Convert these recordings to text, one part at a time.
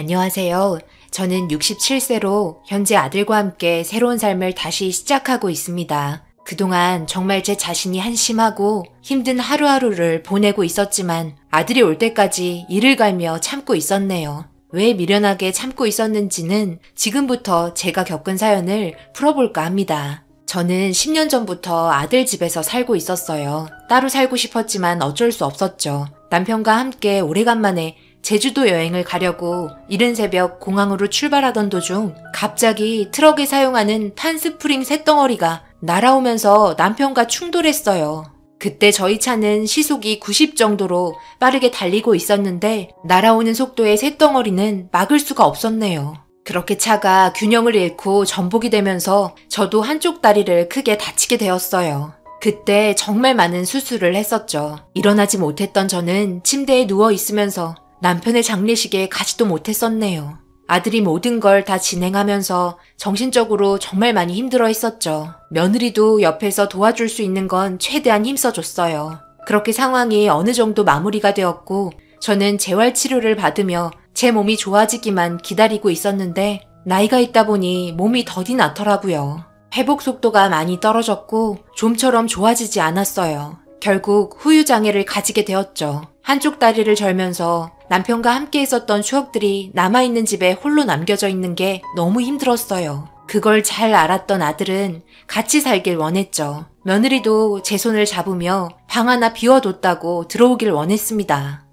안녕하세요. 저는 67세로 현재 아들과 함께 새로운 삶을 다시 시작하고 있습니다. 그동안 정말 제 자신이 한심하고 힘든 하루하루를 보내고 있었지만 아들이 올 때까지 이를 갈며 참고 있었네요. 왜 미련하게 참고 있었는지는 지금부터 제가 겪은 사연을 풀어볼까 합니다. 저는 10년 전부터 아들 집에서 살고 있었어요. 따로 살고 싶었지만 어쩔 수 없었죠. 남편과 함께 오래간만에 제주도 여행을 가려고 이른 새벽 공항으로 출발하던 도중 갑자기 트럭에 사용하는 판스프링 쇳덩어리가 날아오면서 남편과 충돌했어요. 그때 저희 차는 시속이 90 정도로 빠르게 달리고 있었는데 날아오는 속도의 쇳덩어리는 막을 수가 없었네요. 그렇게 차가 균형을 잃고 전복이 되면서 저도 한쪽 다리를 크게 다치게 되었어요. 그때 정말 많은 수술을 했었죠. 일어나지 못했던 저는 침대에 누워 있으면서 남편의 장례식에 가지도 못했었네요. 아들이 모든 걸 다 진행하면서 정신적으로 정말 많이 힘들어 했었죠. 며느리도 옆에서 도와줄 수 있는 건 최대한 힘써줬어요. 그렇게 상황이 어느 정도 마무리가 되었고 저는 재활치료를 받으며 제 몸이 좋아지기만 기다리고 있었는데 나이가 있다 보니 몸이 더디 나더라고요. 회복 속도가 많이 떨어졌고 좀처럼 좋아지지 않았어요. 결국 후유장애를 가지게 되었죠. 한쪽 다리를 절면서 남편과 함께 있었던 추억들이 남아있는 집에 홀로 남겨져 있는 게 너무 힘들었어요. 그걸 잘 알았던 아들은 같이 살길 원했죠. 며느리도 제 손을 잡으며 방 하나 비워뒀다고 들어오길 원했습니다.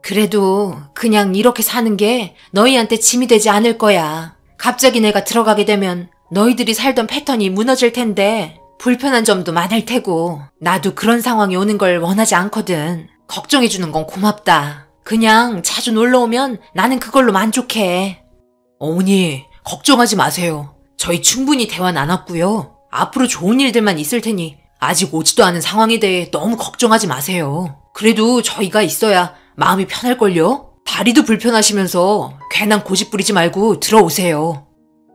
그래도 그냥 이렇게 사는 게 너희한테 짐이 되지 않을 거야. 갑자기 내가 들어가게 되면 너희들이 살던 패턴이 무너질 텐데 불편한 점도 많을 테고 나도 그런 상황이 오는 걸 원하지 않거든. 걱정해주는 건 고맙다. 그냥 자주 놀러오면 나는 그걸로 만족해. 어머니, 걱정하지 마세요. 저희 충분히 대화 나눴고요. 앞으로 좋은 일들만 있을 테니 아직 오지도 않은 상황에 대해 너무 걱정하지 마세요. 그래도 저희가 있어야 마음이 편할걸요? 다리도 불편하시면서 괜한 고집 부리지 말고 들어오세요.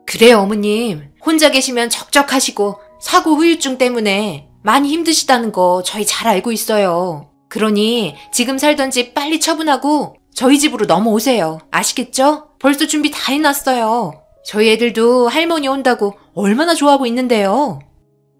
그래요, 어머님. 혼자 계시면 적적하시고 사고 후유증 때문에 많이 힘드시다는 거 저희 잘 알고 있어요. 그러니 지금 살던 집 빨리 처분하고 저희 집으로 넘어오세요. 아시겠죠? 벌써 준비 다 해놨어요. 저희 애들도 할머니 온다고 얼마나 좋아하고 있는데요.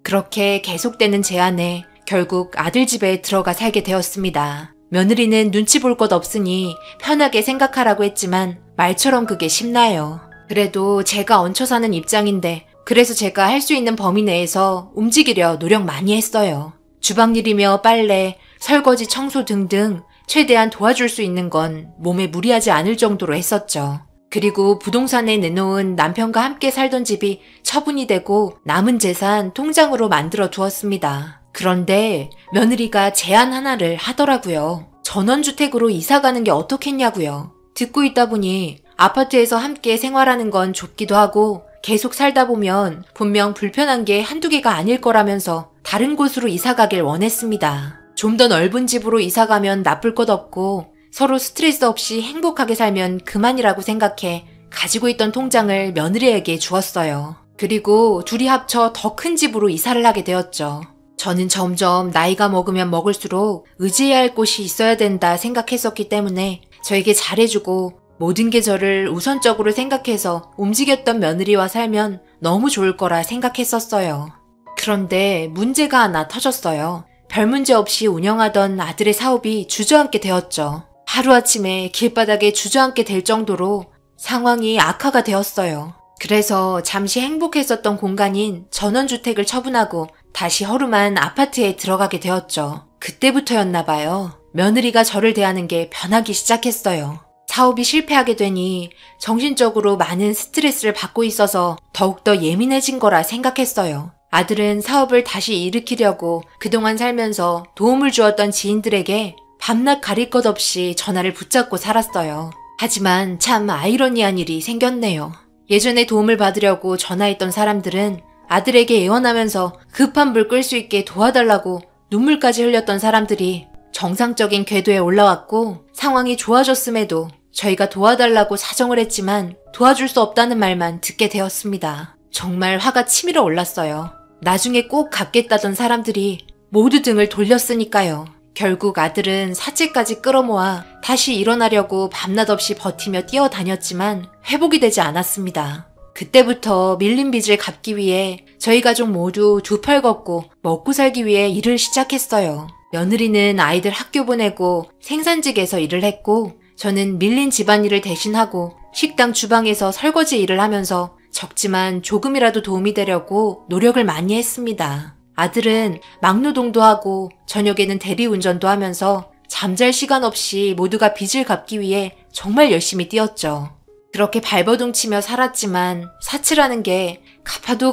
그렇게 계속되는 제안에 결국 아들 집에 들어가 살게 되었습니다. 며느리는 눈치 볼 것 없으니 편하게 생각하라고 했지만 말처럼 그게 쉽나요. 그래도 제가 얹혀 사는 입장인데 그래서 제가 할 수 있는 범위 내에서 움직이려 노력 많이 했어요. 주방일이며 빨래, 설거지, 청소 등등 최대한 도와줄 수 있는 건 몸에 무리하지 않을 정도로 했었죠. 그리고 부동산에 내놓은 남편과 함께 살던 집이 처분이 되고 남은 재산 통장으로 만들어 두었습니다. 그런데 며느리가 제안 하나를 하더라고요. 전원주택으로 이사가는 게 어떻겠냐고요. 듣고 있다 보니 아파트에서 함께 생활하는 건 좁기도 하고 계속 살다 보면 분명 불편한 게 한두 개가 아닐 거라면서 다른 곳으로 이사가길 원했습니다. 좀 더 넓은 집으로 이사가면 나쁠 것 없고 서로 스트레스 없이 행복하게 살면 그만이라고 생각해 가지고 있던 통장을 며느리에게 주었어요. 그리고 둘이 합쳐 더 큰 집으로 이사를 하게 되었죠. 저는 점점 나이가 먹으면 먹을수록 의지해야 할 곳이 있어야 된다 생각했었기 때문에 저에게 잘해주고 모든 게 저를 우선적으로 생각해서 움직였던 며느리와 살면 너무 좋을 거라 생각했었어요. 그런데 문제가 하나 터졌어요. 별 문제 없이 운영하던 아들의 사업이 주저앉게 되었죠. 하루아침에 길바닥에 주저앉게 될 정도로 상황이 악화가 되었어요. 그래서 잠시 행복했었던 공간인 전원주택을 처분하고 다시 허름한 아파트에 들어가게 되었죠. 그때부터였나 봐요. 며느리가 저를 대하는 게 변하기 시작했어요. 사업이 실패하게 되니 정신적으로 많은 스트레스를 받고 있어서 더욱더 예민해진 거라 생각했어요. 아들은 사업을 다시 일으키려고 그동안 살면서 도움을 주었던 지인들에게 밤낮 가릴 것 없이 전화를 붙잡고 살았어요. 하지만 참 아이러니한 일이 생겼네요. 예전에 도움을 받으려고 전화했던 사람들은 아들에게 애원하면서 급한 불 끌 수 있게 도와달라고 눈물까지 흘렸던 사람들이 정상적인 궤도에 올라왔고 상황이 좋아졌음에도 저희가 도와달라고 사정을 했지만 도와줄 수 없다는 말만 듣게 되었습니다. 정말 화가 치밀어 올랐어요. 나중에 꼭 갚겠다던 사람들이 모두 등을 돌렸으니까요. 결국 아들은 사채까지 끌어모아 다시 일어나려고 밤낮 없이 버티며 뛰어다녔지만 회복이 되지 않았습니다. 그때부터 밀린 빚을 갚기 위해 저희 가족 모두 두 팔 걷고 먹고 살기 위해 일을 시작했어요. 며느리는 아이들 학교 보내고 생산직에서 일을 했고 저는 밀린 집안일을 대신하고 식당 주방에서 설거지 일을 하면서 적지만 조금이라도 도움이 되려고 노력을 많이 했습니다. 아들은 막노동도 하고 저녁에는 대리운전도 하면서 잠잘 시간 없이 모두가 빚을 갚기 위해 정말 열심히 뛰었죠. 그렇게 발버둥치며 살았지만 사치라는 게 갚아도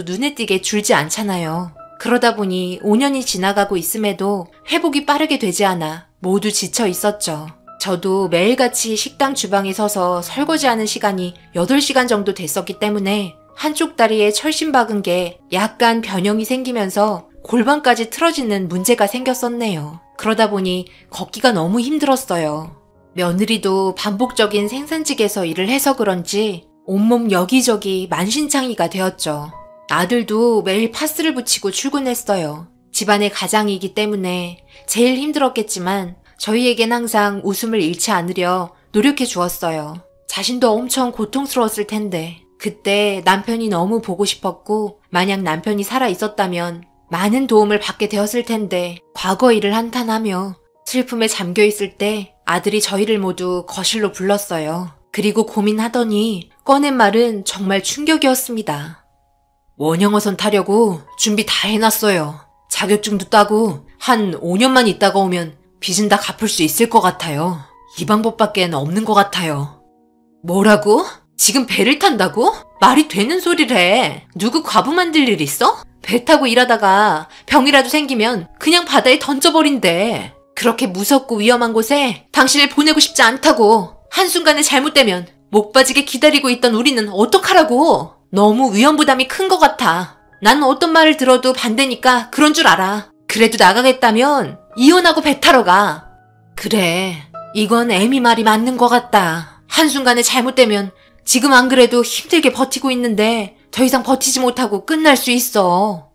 눈에 띄게 줄지 않잖아요. 그러다 보니 5년이 지나가고 있음에도 회복이 빠르게 되지 않아 모두 지쳐 있었죠. 저도 매일같이 식당 주방에 서서 설거지하는 시간이 8시간 정도 됐었기 때문에 한쪽 다리에 철심 박은 게 약간 변형이 생기면서 골반까지 틀어지는 문제가 생겼었네요. 그러다 보니 걷기가 너무 힘들었어요. 며느리도 반복적인 생산직에서 일을 해서 그런지 온몸 여기저기 만신창이가 되었죠. 아들도 매일 파스를 붙이고 출근했어요. 집안의 가장이기 때문에 제일 힘들었겠지만 저희에겐 항상 웃음을 잃지 않으려 노력해 주었어요. 자신도 엄청 고통스러웠을 텐데 그때 남편이 너무 보고 싶었고 만약 남편이 살아 있었다면 많은 도움을 받게 되었을 텐데 과거 일을 한탄하며 슬픔에 잠겨 있을 때 아들이 저희를 모두 거실로 불렀어요. 그리고 고민하더니 꺼낸 말은 정말 충격이었습니다. 원형어선 타려고 준비 다 해놨어요. 자격증도 따고 한 5년만 있다가 오면 빚은 다 갚을 수 있을 것 같아요. 이 방법밖엔 없는 것 같아요. 뭐라고? 지금 배를 탄다고? 말이 되는 소리를 해. 누구 과부 만들 일 있어? 배 타고 일하다가 병이라도 생기면 그냥 바다에 던져버린대. 그렇게 무섭고 위험한 곳에 당신을 보내고 싶지 않다고. 한순간에 잘못되면 목 빠지게 기다리고 있던 우리는 어떡하라고. 너무 위험 부담이 큰 것 같아. 난 어떤 말을 들어도 반대니까 그런 줄 알아. 그래도 나가겠다면 이혼하고 배 타러 가. 그래, 이건 애미 말이 맞는 것 같다. 한순간에 잘못되면 지금 안 그래도 힘들게 버티고 있는데 더 이상 버티지 못하고 끝날 수 있어.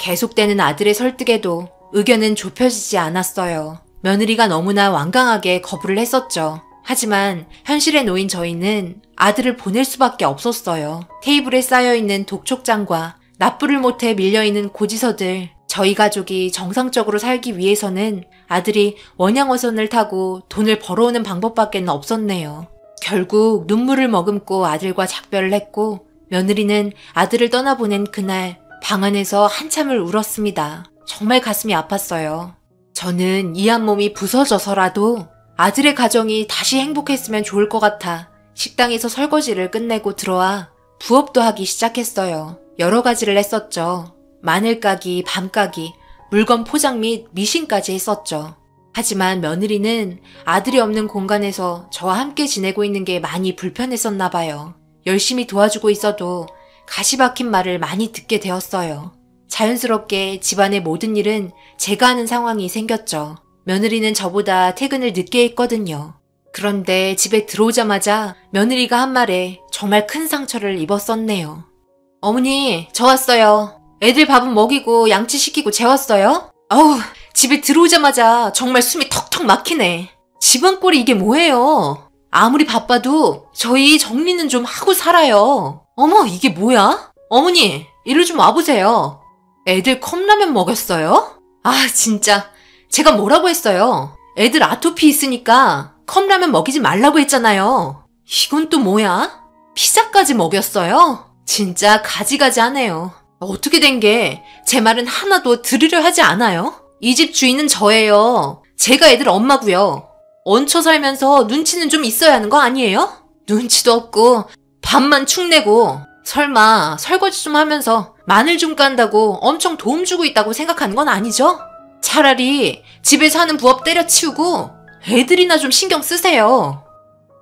계속되는 아들의 설득에도 의견은 좁혀지지 않았어요. 며느리가 너무나 완강하게 거부를 했었죠. 하지만 현실에 놓인 저희는 아들을 보낼 수밖에 없었어요. 테이블에 쌓여있는 독촉장과 납부를 못해 밀려있는 고지서들. 저희 가족이 정상적으로 살기 위해서는 아들이 원양어선을 타고 돈을 벌어오는 방법밖에는 없었네요. 결국 눈물을 머금고 아들과 작별을 했고 며느리는 아들을 떠나보낸 그날 방 안에서 한참을 울었습니다. 정말 가슴이 아팠어요. 저는 이 한 몸이 부서져서라도 아들의 가정이 다시 행복했으면 좋을 것 같아 식당에서 설거지를 끝내고 들어와 부업도 하기 시작했어요. 여러 가지를 했었죠. 마늘 까기, 밤 까기, 물건 포장 및 미싱까지 했었죠. 하지만 며느리는 아들이 없는 공간에서 저와 함께 지내고 있는 게 많이 불편했었나 봐요. 열심히 도와주고 있어도 가시 박힌 말을 많이 듣게 되었어요. 자연스럽게 집안의 모든 일은 제가 하는 상황이 생겼죠. 며느리는 저보다 퇴근을 늦게 했거든요. 그런데 집에 들어오자마자 며느리가 한 말에 정말 큰 상처를 입었었네요. 어머니, 저 왔어요. 애들 밥은 먹이고 양치시키고 재웠어요? 어우, 집에 들어오자마자 정말 숨이 턱턱 막히네. 집안 꼴이 이게 뭐예요? 아무리 바빠도 저희 정리는 좀 하고 살아요. 어머, 이게 뭐야? 어머니, 이리 좀 와보세요. 애들 컵라면 먹였어요? 아, 진짜. 제가 뭐라고 했어요? 애들 아토피 있으니까 컵라면 먹이지 말라고 했잖아요. 이건 또 뭐야? 피자까지 먹였어요? 진짜 가지가지하네요. 어떻게 된 게 제 말은 하나도 들으려 하지 않아요? 이 집 주인은 저예요. 제가 애들 엄마고요. 얹혀 살면서 눈치는 좀 있어야 하는 거 아니에요? 눈치도 없고 밥만 축내고 설마 설거지 좀 하면서 마늘 좀 깐다고 엄청 도움 주고 있다고 생각하는 건 아니죠? 차라리 집에서 하는 부업 때려치우고 애들이나 좀 신경 쓰세요.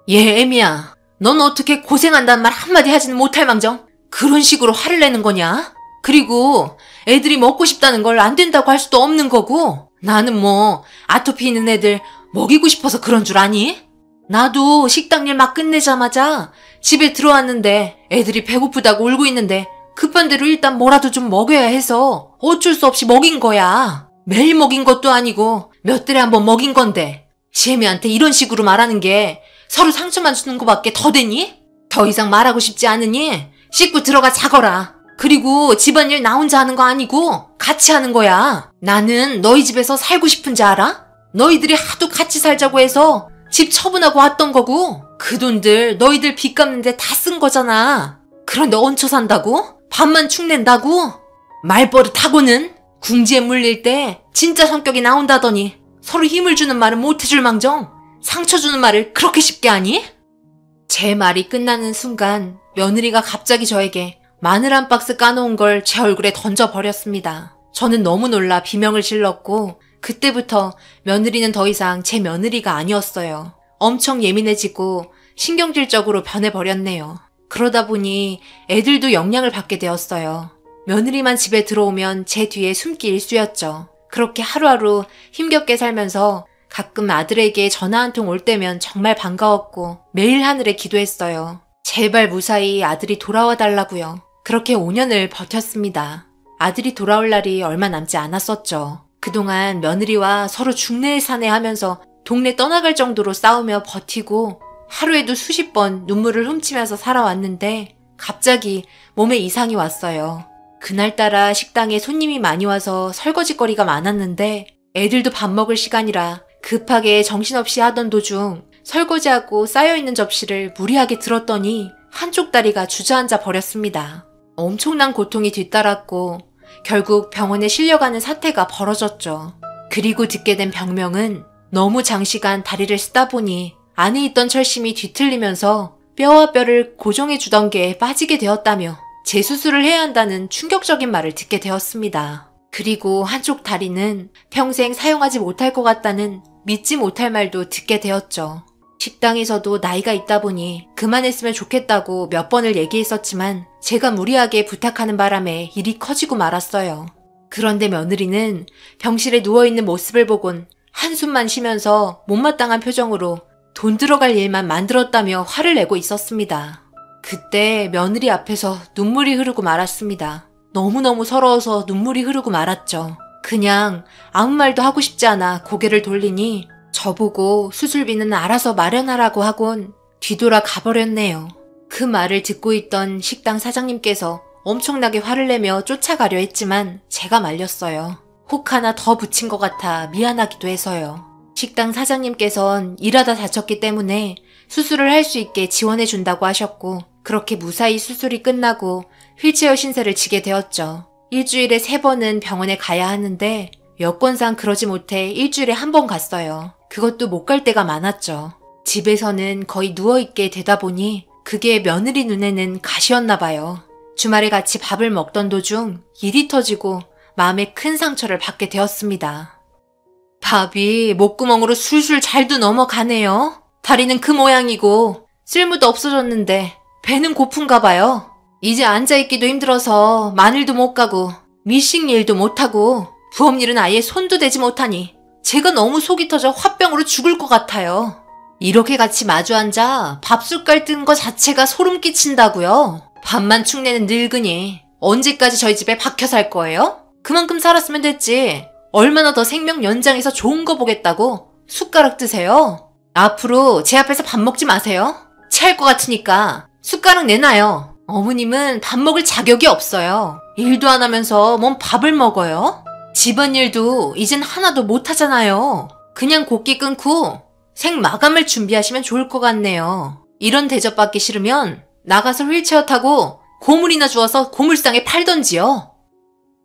얘 애미야, 넌 어떻게 고생한다는 말 한마디 하지는 못할 망정 그런 식으로 화를 내는 거냐? 그리고 애들이 먹고 싶다는 걸 안 된다고 할 수도 없는 거고 나는 뭐 아토피 있는 애들 먹이고 싶어서 그런 줄 아니? 나도 식당 일 막 끝내자마자 집에 들어왔는데 애들이 배고프다고 울고 있는데 급한 대로 일단 뭐라도 좀 먹여야 해서 어쩔 수 없이 먹인 거야. 매일 먹인 것도 아니고 몇 달에 한 번 먹인 건데 시애미한테 이런 식으로 말하는 게 서로 상처만 주는 거밖에 더 되니? 더 이상 말하고 싶지 않으니 씻고 들어가 자거라. 그리고 집안일 나 혼자 하는 거 아니고 같이 하는 거야. 나는 너희 집에서 살고 싶은지 알아? 너희들이 하도 같이 살자고 해서 집 처분하고 왔던 거고 그 돈들 너희들 빚 갚는데 다 쓴 거잖아. 그런데 얹혀 산다고? 밥만 축낸다고? 말버릇하고는 궁지에 물릴 때 진짜 성격이 나온다더니 서로 힘을 주는 말은 못해줄 망정 상처 주는 말을 그렇게 쉽게 하니? 제 말이 끝나는 순간 며느리가 갑자기 저에게 마늘 한 박스 까놓은 걸 제 얼굴에 던져버렸습니다. 저는 너무 놀라 비명을 질렀고 그때부터 며느리는 더 이상 제 며느리가 아니었어요. 엄청 예민해지고 신경질적으로 변해버렸네요. 그러다 보니 애들도 영향을 받게 되었어요. 며느리만 집에 들어오면 제 뒤에 숨기 일쑤였죠. 그렇게 하루하루 힘겹게 살면서 가끔 아들에게 전화 한 통 올 때면 정말 반가웠고 매일 하늘에 기도했어요. 제발 무사히 아들이 돌아와 달라고요. 그렇게 5년을 버텼습니다. 아들이 돌아올 날이 얼마 남지 않았었죠. 그동안 며느리와 서로 중내산해 하면서 동네 떠나갈 정도로 싸우며 버티고 하루에도 수십 번 눈물을 훔치면서 살아왔는데 갑자기 몸에 이상이 왔어요. 그날따라 식당에 손님이 많이 와서 설거지거리가 많았는데 애들도 밥 먹을 시간이라 급하게 정신없이 하던 도중 설거지하고 쌓여있는 접시를 무리하게 들었더니 한쪽 다리가 주저앉아 버렸습니다. 엄청난 고통이 뒤따랐고 결국 병원에 실려가는 사태가 벌어졌죠. 그리고 듣게 된 병명은 너무 장시간 다리를 쓰다 보니 안에 있던 철심이 뒤틀리면서 뼈와 뼈를 고정해주던 게 빠지게 되었다며 재수술을 해야 한다는 충격적인 말을 듣게 되었습니다. 그리고 한쪽 다리는 평생 사용하지 못할 것 같다는 믿지 못할 말도 듣게 되었죠. 식당에서도 나이가 있다 보니 그만했으면 좋겠다고 몇 번을 얘기했었지만 제가 무리하게 부탁하는 바람에 일이 커지고 말았어요. 그런데 며느리는 병실에 누워있는 모습을 보곤 한숨만 쉬면서 못마땅한 표정으로 돈 들어갈 일만 만들었다며 화를 내고 있었습니다. 그때 며느리 앞에서 눈물이 흐르고 말았습니다. 너무너무 서러워서 눈물이 흐르고 말았죠. 그냥 아무 말도 하고 싶지 않아 고개를 돌리니 저보고 수술비는 알아서 마련하라고 하곤 뒤돌아 가버렸네요. 그 말을 듣고 있던 식당 사장님께서 엄청나게 화를 내며 쫓아가려 했지만 제가 말렸어요. 혹 하나 더 붙인 것 같아 미안하기도 해서요. 식당 사장님께선 일하다 다쳤기 때문에 수술을 할 수 있게 지원해준다고 하셨고 그렇게 무사히 수술이 끝나고 휠체어 신세를 지게 되었죠. 일주일에 3번은 병원에 가야 하는데 여건상 그러지 못해 일주일에 1번 갔어요. 그것도 못 갈 때가 많았죠. 집에서는 거의 누워있게 되다 보니 그게 며느리 눈에는 가시였나 봐요. 주말에 같이 밥을 먹던 도중 일이 터지고 마음에 큰 상처를 받게 되었습니다. 밥이 목구멍으로 술술 잘도 넘어가네요. 다리는 그 모양이고 쓸모도 없어졌는데 배는 고픈가 봐요. 이제 앉아있기도 힘들어서 마늘도 못 가고 미싱 일도 못하고 부업일은 아예 손도 대지 못하니 제가 너무 속이 터져 화병으로 죽을 것 같아요. 이렇게 같이 마주 앉아 밥숟갈 뜬 거 자체가 소름 끼친다고요. 밥만 축내는 늙은이 언제까지 저희 집에 박혀 살 거예요? 그만큼 살았으면 됐지. 얼마나 더 생명 연장해서 좋은 거 보겠다고 숟가락 드세요. 앞으로 제 앞에서 밥 먹지 마세요. 체할 것 같으니까 숟가락 내놔요. 어머님은 밥 먹을 자격이 없어요. 일도 안 하면서 뭔 밥을 먹어요? 집안일도 이젠 하나도 못 하잖아요. 그냥 곡기 끊고 생마감을 준비하시면 좋을 것 같네요. 이런 대접 받기 싫으면 나가서 휠체어 타고 고물이나 주워서 고물상에 팔던지요.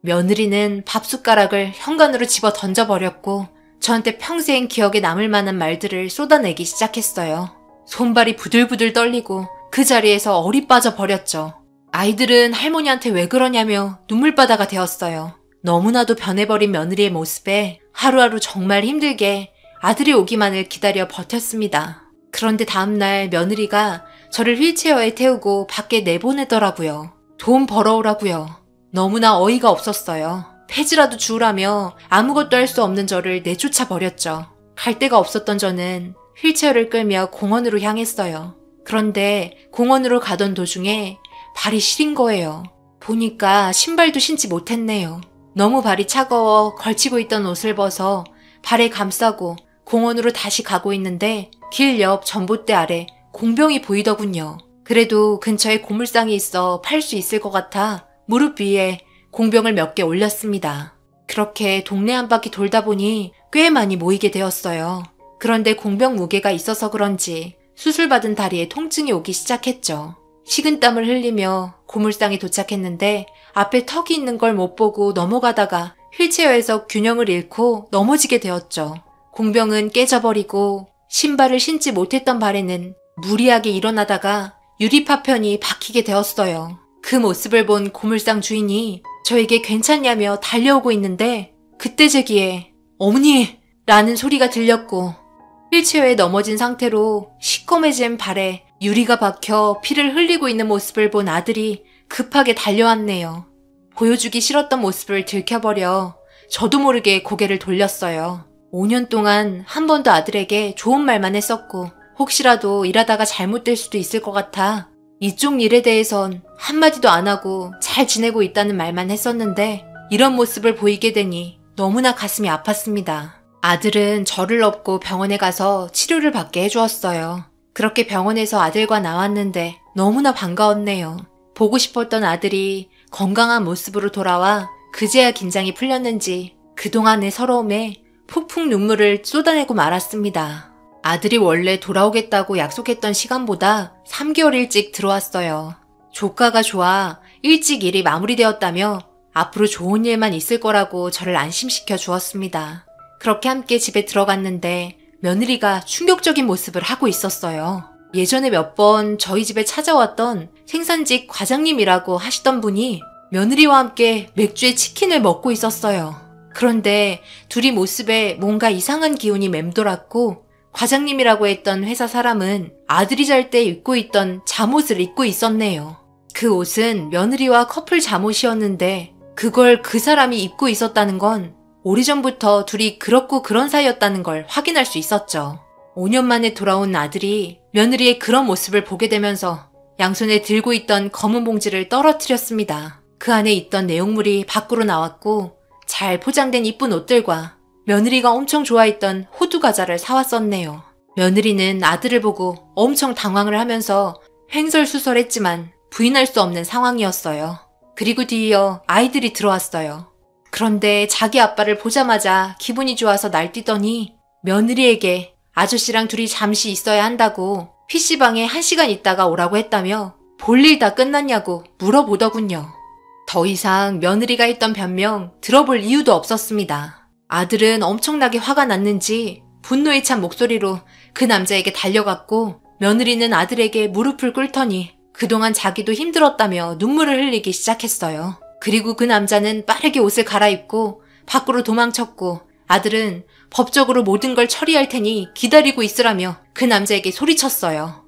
며느리는 밥숟가락을 현관으로 집어 던져버렸고 저한테 평생 기억에 남을 만한 말들을 쏟아내기 시작했어요. 손발이 부들부들 떨리고 그 자리에서 얼이 빠져 버렸죠. 아이들은 할머니한테 왜 그러냐며 눈물바다가 되었어요. 너무나도 변해버린 며느리의 모습에 하루하루 정말 힘들게 아들이 오기만을 기다려 버텼습니다. 그런데 다음날 며느리가 저를 휠체어에 태우고 밖에 내보내더라고요. 돈 벌어오라고요. 너무나 어이가 없었어요. 폐지라도 주우라며 아무것도 할 수 없는 저를 내쫓아 버렸죠. 갈 데가 없었던 저는 휠체어를 끌며 공원으로 향했어요. 그런데 공원으로 가던 도중에 발이 시린 거예요. 보니까 신발도 신지 못했네요. 너무 발이 차가워 걸치고 있던 옷을 벗어 발에 감싸고 공원으로 다시 가고 있는데 길 옆 전봇대 아래 공병이 보이더군요. 그래도 근처에 고물상이 있어 팔 수 있을 것 같아 무릎 위에 공병을 몇 개 올렸습니다. 그렇게 동네 한 바퀴 돌다 보니 꽤 많이 모이게 되었어요. 그런데 공병 무게가 있어서 그런지 수술받은 다리에 통증이 오기 시작했죠. 식은땀을 흘리며 고물상에 도착했는데 앞에 턱이 있는 걸 못 보고 넘어가다가 휠체어에서 균형을 잃고 넘어지게 되었죠. 공병은 깨져버리고 신발을 신지 못했던 발에는 무리하게 일어나다가 유리파편이 박히게 되었어요. 그 모습을 본 고물상 주인이 저에게 괜찮냐며 달려오고 있는데 그때 제 귀에 어머니! 라는 소리가 들렸고 휠체어에 넘어진 상태로 시꺼매진 발에 유리가 박혀 피를 흘리고 있는 모습을 본 아들이 급하게 달려왔네요. 보여주기 싫었던 모습을 들켜버려 저도 모르게 고개를 돌렸어요. 5년 동안 한 번도 아들에게 좋은 말만 했었고 혹시라도 일하다가 잘못될 수도 있을 것 같아 이쪽 일에 대해선 한마디도 안 하고 잘 지내고 있다는 말만 했었는데 이런 모습을 보이게 되니 너무나 가슴이 아팠습니다. 아들은 저를 업고 병원에 가서 치료를 받게 해주었어요. 그렇게 병원에서 아들과 나왔는데 너무나 반가웠네요. 보고 싶었던 아들이 건강한 모습으로 돌아와 그제야 긴장이 풀렸는지 그동안의 서러움에 푹푹 눈물을 쏟아내고 말았습니다. 아들이 원래 돌아오겠다고 약속했던 시간보다 3개월 일찍 들어왔어요. 조카가 좋아 일찍 일이 마무리되었다며 앞으로 좋은 일만 있을 거라고 저를 안심시켜 주었습니다. 그렇게 함께 집에 들어갔는데 며느리가 충격적인 모습을 하고 있었어요. 예전에 몇 번 저희 집에 찾아왔던 생산직 과장님이라고 하시던 분이 며느리와 함께 맥주에 치킨을 먹고 있었어요. 그런데 둘이 모습에 뭔가 이상한 기운이 맴돌았고 과장님이라고 했던 회사 사람은 아들이 잘 때 입고 있던 잠옷을 입고 있었네요. 그 옷은 며느리와 커플 잠옷이었는데 그걸 그 사람이 입고 있었다는 건 오래전부터 둘이 그렇고 그런 사이였다는 걸 확인할 수 있었죠. 5년 만에 돌아온 아들이 며느리의 그런 모습을 보게 되면서 양손에 들고 있던 검은 봉지를 떨어뜨렸습니다. 그 안에 있던 내용물이 밖으로 나왔고 잘 포장된 이쁜 옷들과 며느리가 엄청 좋아했던 호두 과자를 사왔었네요. 며느리는 아들을 보고 엄청 당황을 하면서 횡설수설했지만 부인할 수 없는 상황이었어요. 그리고 뒤이어 아이들이 들어왔어요. 그런데 자기 아빠를 보자마자 기분이 좋아서 날뛰더니 며느리에게 아저씨랑 둘이 잠시 있어야 한다고 PC방에 1시간 있다가 오라고 했다며 볼일 다 끝났냐고 물어보더군요. 더 이상 며느리가 했던 변명 들어볼 이유도 없었습니다. 아들은 엄청나게 화가 났는지 분노에 찬 목소리로 그 남자에게 달려갔고 며느리는 아들에게 무릎을 꿇더니 그동안 자기도 힘들었다며 눈물을 흘리기 시작했어요. 그리고 그 남자는 빠르게 옷을 갈아입고 밖으로 도망쳤고 아들은 법적으로 모든 걸 처리할 테니 기다리고 있으라며 그 남자에게 소리쳤어요.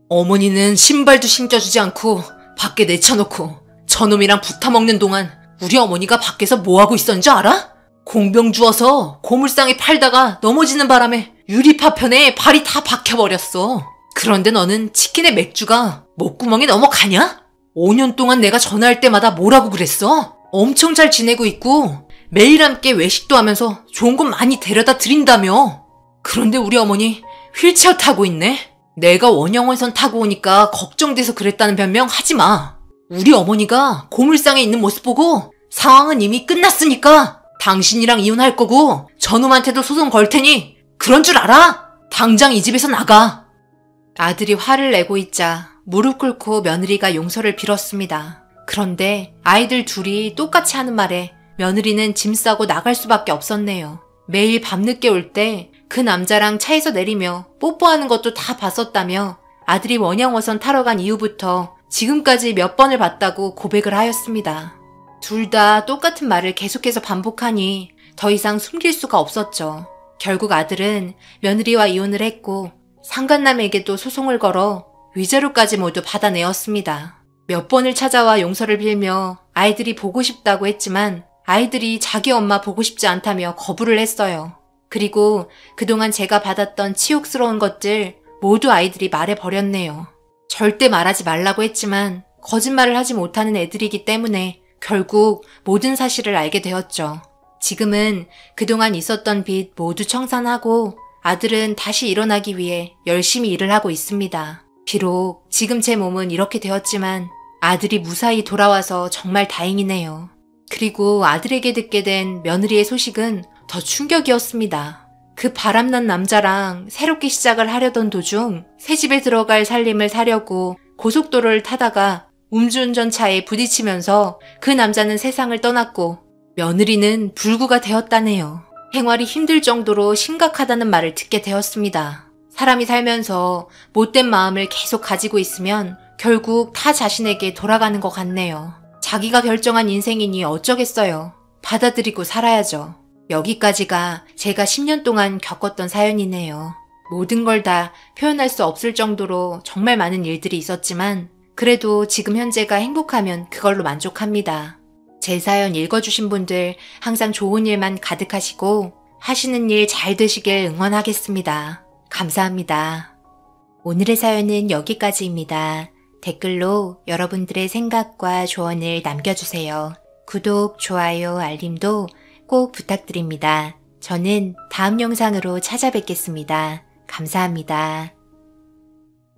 어머니는 신발도 신겨주지 않고 밖에 내쳐놓고 저놈이랑 붙어먹는 동안 우리 어머니가 밖에서 뭐하고 있었는지 알아? 공병 주워서 고물상에 팔다가 넘어지는 바람에 유리파편에 발이 다 박혀버렸어. 그런데 너는 치킨에 맥주가 목구멍에 넘어가냐? 5년 동안 내가 전화할 때마다 뭐라고 그랬어? 엄청 잘 지내고 있고 매일 함께 외식도 하면서 좋은 곳 많이 데려다 드린다며. 그런데 우리 어머니 휠체어 타고 있네? 내가 원형어선 타고 오니까 걱정돼서 그랬다는 변명 하지 마. 우리 어머니가 고물상에 있는 모습 보고 상황은 이미 끝났으니까 당신이랑 이혼할 거고 저놈한테도 소송 걸 테니 그런 줄 알아? 당장 이 집에서 나가. 아들이 화를 내고 있자 무릎 꿇고 며느리가 용서를 빌었습니다. 그런데 아이들 둘이 똑같이 하는 말에 며느리는 짐 싸고 나갈 수밖에 없었네요. 매일 밤늦게 올 때 그 남자랑 차에서 내리며 뽀뽀하는 것도 다 봤었다며 아들이 원양어선 타러 간 이후부터 지금까지 몇 번을 봤다고 고백을 하였습니다. 둘 다 똑같은 말을 계속해서 반복하니 더 이상 숨길 수가 없었죠. 결국 아들은 며느리와 이혼을 했고 상간남에게도 소송을 걸어 위자료까지 모두 받아내었습니다. 몇 번을 찾아와 용서를 빌며 아이들이 보고 싶다고 했지만 아이들이 자기 엄마 보고 싶지 않다며 거부를 했어요. 그리고 그동안 제가 받았던 치욕스러운 것들 모두 아이들이 말해버렸네요. 절대 말하지 말라고 했지만 거짓말을 하지 못하는 애들이기 때문에 결국 모든 사실을 알게 되었죠. 지금은 그동안 있었던 빚 모두 청산하고 아들은 다시 일어나기 위해 열심히 일을 하고 있습니다. 비록 지금 제 몸은 이렇게 되었지만 아들이 무사히 돌아와서 정말 다행이네요. 그리고 아들에게 듣게 된 며느리의 소식은 더 충격이었습니다. 그 바람난 남자랑 새롭게 시작을 하려던 도중 새집에 들어갈 살림을 사려고 고속도로를 타다가 음주운전차에 부딪히면서 그 남자는 세상을 떠났고 며느리는 불구가 되었다네요. 생활이 힘들 정도로 심각하다는 말을 듣게 되었습니다. 사람이 살면서 못된 마음을 계속 가지고 있으면 결국 타 자신에게 돌아가는 것 같네요. 자기가 결정한 인생이니 어쩌겠어요. 받아들이고 살아야죠. 여기까지가 제가 10년 동안 겪었던 사연이네요. 모든 걸 다 표현할 수 없을 정도로 정말 많은 일들이 있었지만 그래도 지금 현재가 행복하면 그걸로 만족합니다. 제 사연 읽어주신 분들 항상 좋은 일만 가득하시고 하시는 일 잘 되시길 응원하겠습니다. 감사합니다. 오늘의 사연은 여기까지입니다. 댓글로 여러분들의 생각과 조언을 남겨주세요. 구독, 좋아요, 알림도 꼭 부탁드립니다. 저는 다음 영상으로 찾아뵙겠습니다. 감사합니다.